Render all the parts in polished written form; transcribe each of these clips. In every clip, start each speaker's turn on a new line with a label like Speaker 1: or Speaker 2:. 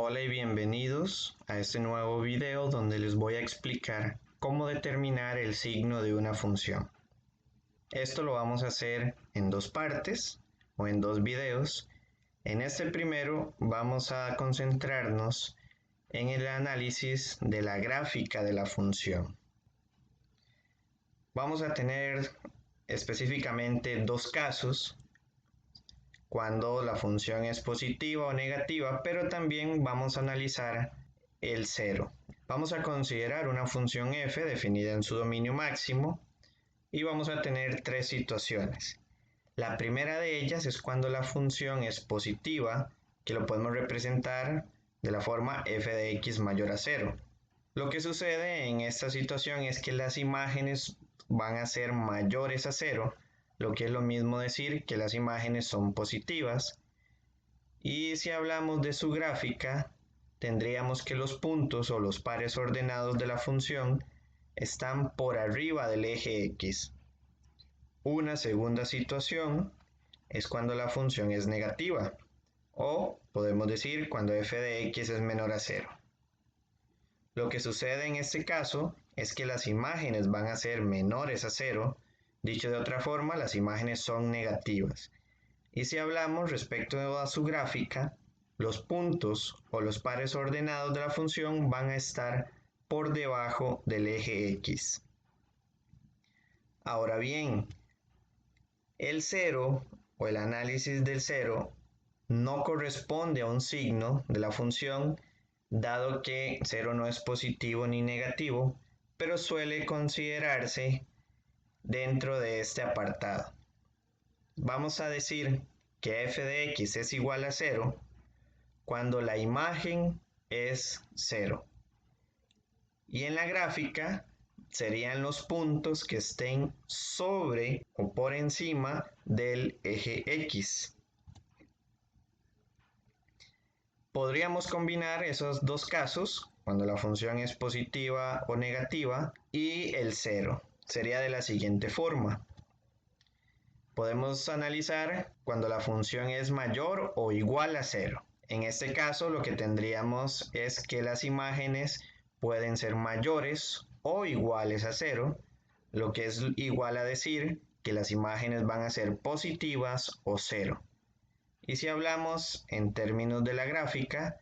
Speaker 1: Hola y bienvenidos a este nuevo video donde les voy a explicar cómo determinar el signo de una función. Esto lo vamos a hacer en dos partes o en dos videos. En este primero vamos a concentrarnos en el análisis de la gráfica de la función. Vamos a tener específicamente dos casos, cuando la función es positiva o negativa, pero también vamos a analizar el cero. Vamos a considerar una función f definida en su dominio máximo y vamos a tener tres situaciones. La primera de ellas es cuando la función es positiva, que lo podemos representar de la forma f de x mayor a 0. Lo que sucede en esta situación es que las imágenes van a ser mayores a 0, lo que es lo mismo decir que las imágenes son positivas. Y si hablamos de su gráfica, tendríamos que los puntos o los pares ordenados de la función están por arriba del eje x. Una segunda situación es cuando la función es negativa, o podemos decir cuando f de x es menor a 0. Lo que sucede en este caso es que las imágenes van a ser menores a 0. Dicho de otra forma, las imágenes son negativas. Y si hablamos respecto a su gráfica, los puntos o los pares ordenados de la función van a estar por debajo del eje x. Ahora bien, el cero o el análisis del cero no corresponde a un signo de la función, dado que 0 no es positivo ni negativo, pero suele considerarse dentro de este apartado. Vamos a decir que f de x es igual a 0 cuando la imagen es 0. Y en la gráfica serían los puntos que estén sobre o por encima del eje x. Podríamos combinar esos dos casos, cuando la función es positiva o negativa, y el 0. Sería de la siguiente forma. Podemos analizar cuando la función es mayor o igual a 0. En este caso lo que tendríamos es que las imágenes pueden ser mayores o iguales a 0, lo que es igual a decir que las imágenes van a ser positivas o 0. Y si hablamos en términos de la gráfica,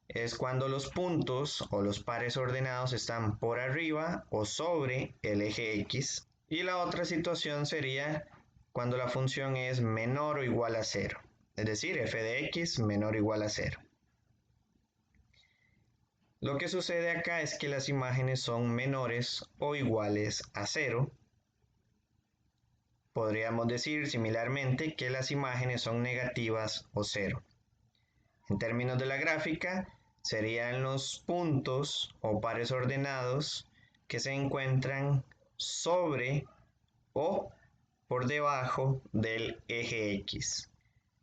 Speaker 1: es cuando los puntos o los pares ordenados están por arriba o sobre el eje x. Y la otra situación sería cuando la función es menor o igual a 0, es decir, f de x menor o igual a 0. Lo que sucede acá es que las imágenes son menores o iguales a 0. Podríamos decir similarmente que las imágenes son negativas o 0. En términos de la gráfica, serían los puntos o pares ordenados que se encuentran sobre o por debajo del eje x.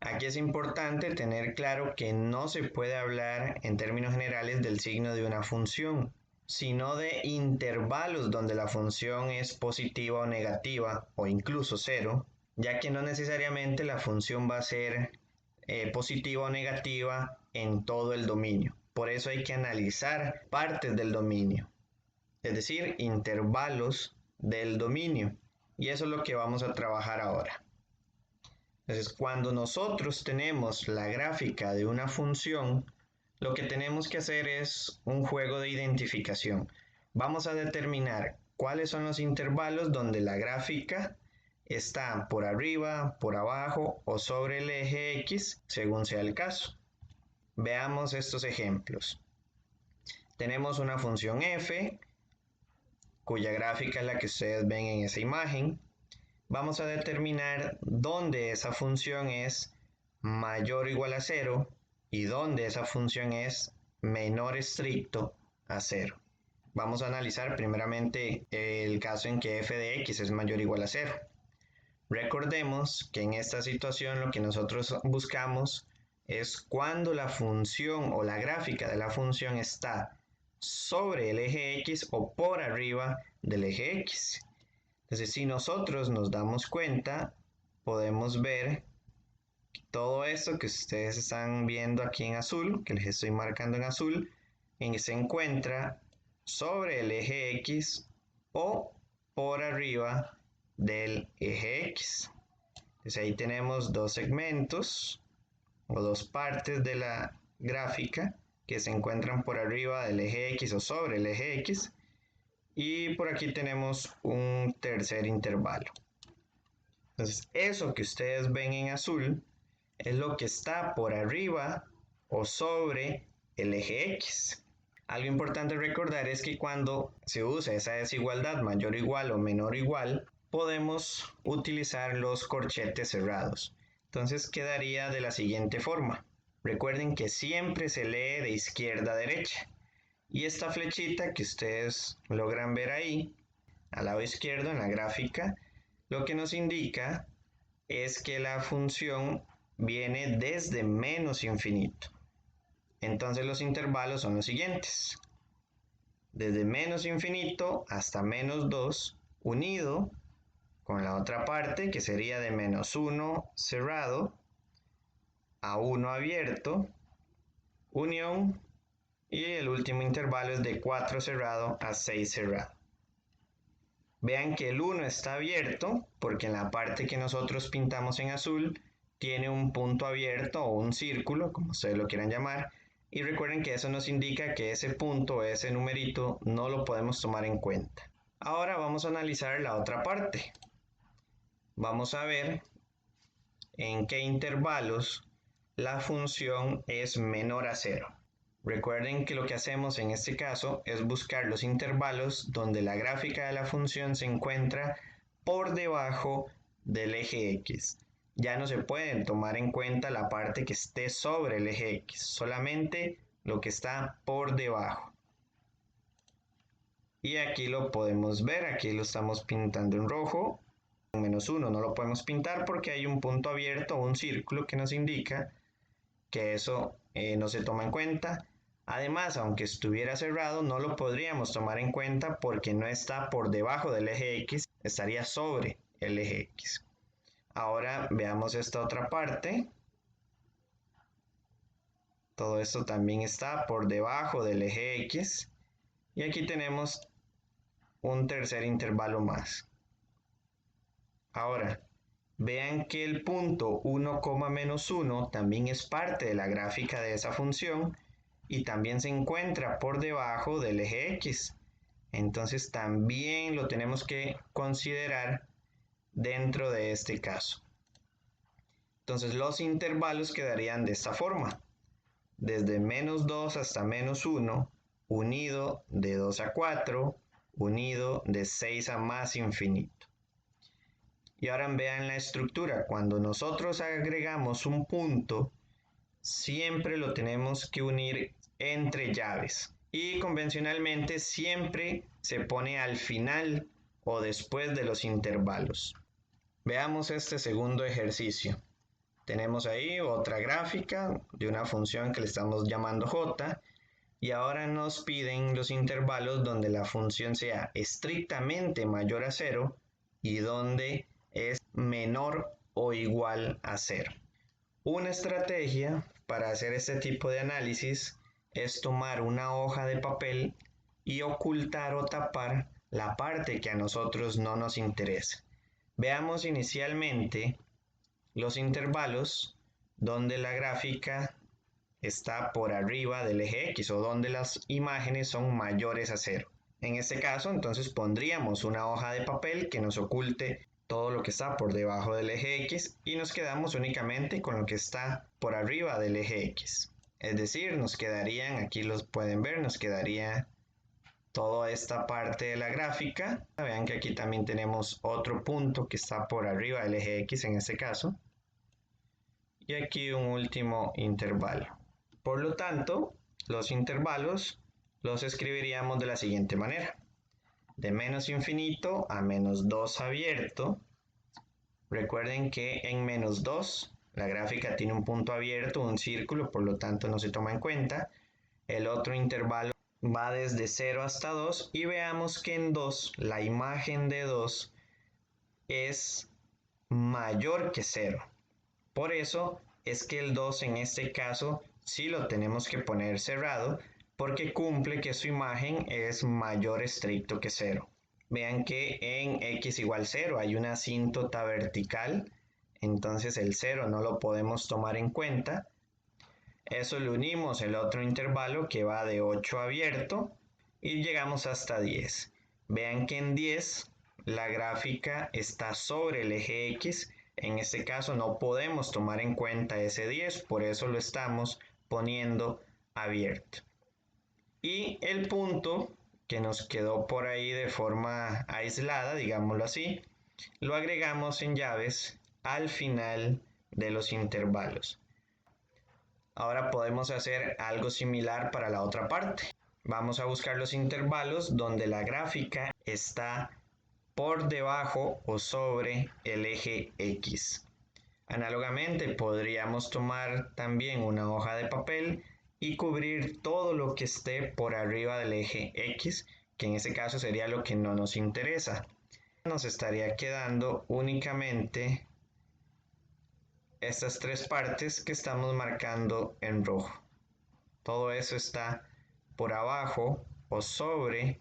Speaker 1: Aquí es importante tener claro que no se puede hablar en términos generales del signo de una función, sino de intervalos donde la función es positiva o negativa o incluso 0, ya que no necesariamente la función va a ser positiva o negativa en todo el dominio. Por eso hay que analizar partes del dominio, es decir, intervalos del dominio. Y eso es lo que vamos a trabajar ahora. Entonces, cuando nosotros tenemos la gráfica de una función, lo que tenemos que hacer es un juego de identificación. Vamos a determinar cuáles son los intervalos donde la gráfica está por arriba, por abajo o sobre el eje x, según sea el caso. Veamos estos ejemplos. Tenemos una función f, cuya gráfica es la que ustedes ven en esa imagen. Vamos a determinar dónde esa función es mayor o igual a 0 y dónde esa función es menor estricto a 0. Vamos a analizar primeramente el caso en que f de x es mayor o igual a 0. Recordemos que en esta situación lo que nosotros buscamos es cuando la función o la gráfica de la función está sobre el eje x o por arriba del eje x. Entonces, si nosotros nos damos cuenta, podemos ver Todo esto que ustedes están viendo aquí en azul, que les estoy marcando en azul, se encuentra sobre el eje X o por arriba del eje X. Entonces ahí tenemos dos segmentos o dos partes de la gráfica que se encuentran por arriba del eje X o sobre el eje X. Y por aquí tenemos un tercer intervalo. Entonces eso que ustedes ven en azul es lo que está por arriba o sobre el eje X. Algo importante recordar es que cuando se usa esa desigualdad mayor o igual o menor o igual, podemos utilizar los corchetes cerrados. Entonces quedaría de la siguiente forma. Recuerden que siempre se lee de izquierda a derecha. Y esta flechita que ustedes logran ver ahí, al lado izquierdo en la gráfica, lo que nos indica es que la función viene desde menos infinito. Entonces los intervalos son los siguientes. Desde menos infinito hasta menos 2 unido con la otra parte que sería de menos 1 cerrado a 1 abierto, unión, y el último intervalo es de 4 cerrado a 6 cerrado. Vean que el 1 está abierto porque en la parte que nosotros pintamos en azul tiene un punto abierto o un círculo, como ustedes lo quieran llamar, y recuerden que eso nos indica que ese punto, ese numerito, no lo podemos tomar en cuenta. Ahora vamos a analizar la otra parte. Vamos a ver en qué intervalos la función es menor a 0. Recuerden que lo que hacemos en este caso es buscar los intervalos donde la gráfica de la función se encuentra por debajo del eje X. Ya no se pueden tomar en cuenta la parte que esté sobre el eje X, solamente lo que está por debajo. Y aquí lo podemos ver, aquí lo estamos pintando en rojo. En menos 1 no lo podemos pintar porque hay un punto abierto o un círculo que nos indica que eso no se toma en cuenta. Además, aunque estuviera cerrado, no lo podríamos tomar en cuenta porque no está por debajo del eje X, estaría sobre el eje X. Ahora veamos esta otra parte. Todo esto también está por debajo del eje X. Y aquí tenemos un tercer intervalo más. Ahora, vean que el punto 1, menos 1 también es parte de la gráfica de esa función y también se encuentra por debajo del eje X. Entonces también lo tenemos que considerar dentro de este caso. Entonces los intervalos quedarían de esta forma. Desde menos 2 hasta menos 1, unido de 2 a 4, unido de 6 a más infinito. Y ahora vean la estructura. Cuando nosotros agregamos un punto, siempre lo tenemos que unir entre llaves. Y convencionalmente siempre se pone al final o después de los intervalos. Veamos este segundo ejercicio. Tenemos ahí otra gráfica de una función que le estamos llamando j. Y ahora nos piden los intervalos donde la función sea estrictamente mayor a 0 y donde es menor o igual a 0. Una estrategia para hacer este tipo de análisis es tomar una hoja de papel y ocultar o tapar la parte que a nosotros no nos interesa. Veamos inicialmente los intervalos donde la gráfica está por arriba del eje X o donde las imágenes son mayores a 0. En este caso, entonces pondríamos una hoja de papel que nos oculte todo lo que está por debajo del eje X y nos quedamos únicamente con lo que está por arriba del eje X. Es decir, nos quedarían, aquí los pueden ver, nos quedaría toda esta parte de la gráfica. Vean que aquí también tenemos otro punto que está por arriba del eje X en este caso. Y aquí un último intervalo. Por lo tanto, los intervalos los escribiríamos de la siguiente manera. De menos infinito a menos 2 abierto. Recuerden que en menos 2 la gráfica tiene un punto abierto, un círculo, por lo tanto no se toma en cuenta. El otro intervalo va desde 0 hasta 2 y veamos que en 2 la imagen de 2 es mayor que 0. Por eso es que el 2 en este caso sí lo tenemos que poner cerrado porque cumple que su imagen es mayor estricto que 0. Vean que en x igual 0 hay una asíntota vertical, entonces el 0 no lo podemos tomar en cuenta. Eso le unimos el otro intervalo que va de 8 abierto y llegamos hasta 10. Vean que en 10 la gráfica está sobre el eje X. En este caso no podemos tomar en cuenta ese 10, por eso lo estamos poniendo abierto. Y el punto que nos quedó por ahí de forma aislada, digámoslo así, lo agregamos en llaves al final de los intervalos. Ahora podemos hacer algo similar para la otra parte. Vamos a buscar los intervalos donde la gráfica está por debajo o sobre el eje X. Análogamente podríamos tomar también una hoja de papel y cubrir todo lo que esté por arriba del eje X, que en ese caso sería lo que no nos interesa. Nos estaría quedando únicamente estas tres partes que estamos marcando en rojo. Todo eso está por abajo o sobre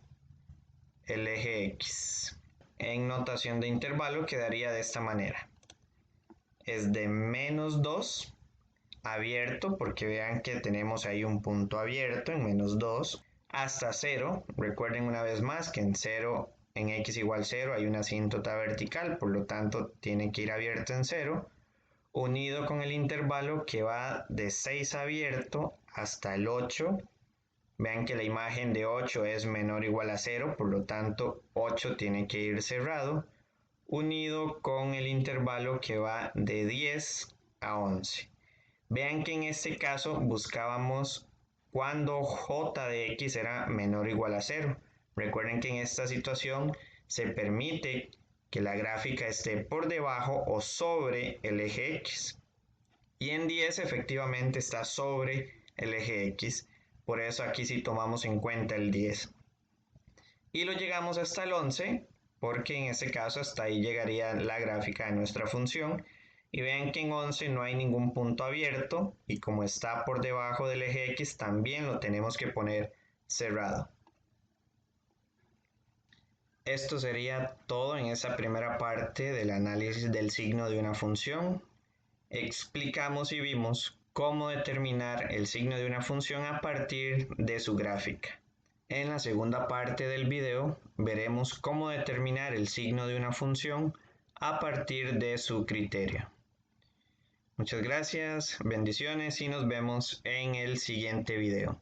Speaker 1: el eje X. En notación de intervalo quedaría de esta manera. Es de menos 2 abierto, porque vean que tenemos ahí un punto abierto en menos 2, hasta 0. Recuerden una vez más que en 0, en x igual 0 hay una asíntota vertical, por lo tanto tiene que ir abierto en 0, unido con el intervalo que va de 6 abierto hasta el 8. Vean que la imagen de 8 es menor o igual a 0, por lo tanto 8 tiene que ir cerrado, unido con el intervalo que va de 10 a 11. Vean que en este caso buscábamos cuando j de x era menor o igual a 0. Recuerden que en esta situación se permite que la gráfica esté por debajo o sobre el eje X. Y en 10 efectivamente está sobre el eje X. Por eso aquí sí tomamos en cuenta el 10. Y lo llegamos hasta el 11, porque en este caso hasta ahí llegaría la gráfica de nuestra función. Y vean que en 11 no hay ningún punto abierto y como está por debajo del eje X también lo tenemos que poner cerrado. Esto sería todo en esa primera parte del análisis del signo de una función. Explicamos y vimos cómo determinar el signo de una función a partir de su gráfica. En la segunda parte del video veremos cómo determinar el signo de una función a partir de su criterio. Muchas gracias, bendiciones y nos vemos en el siguiente video.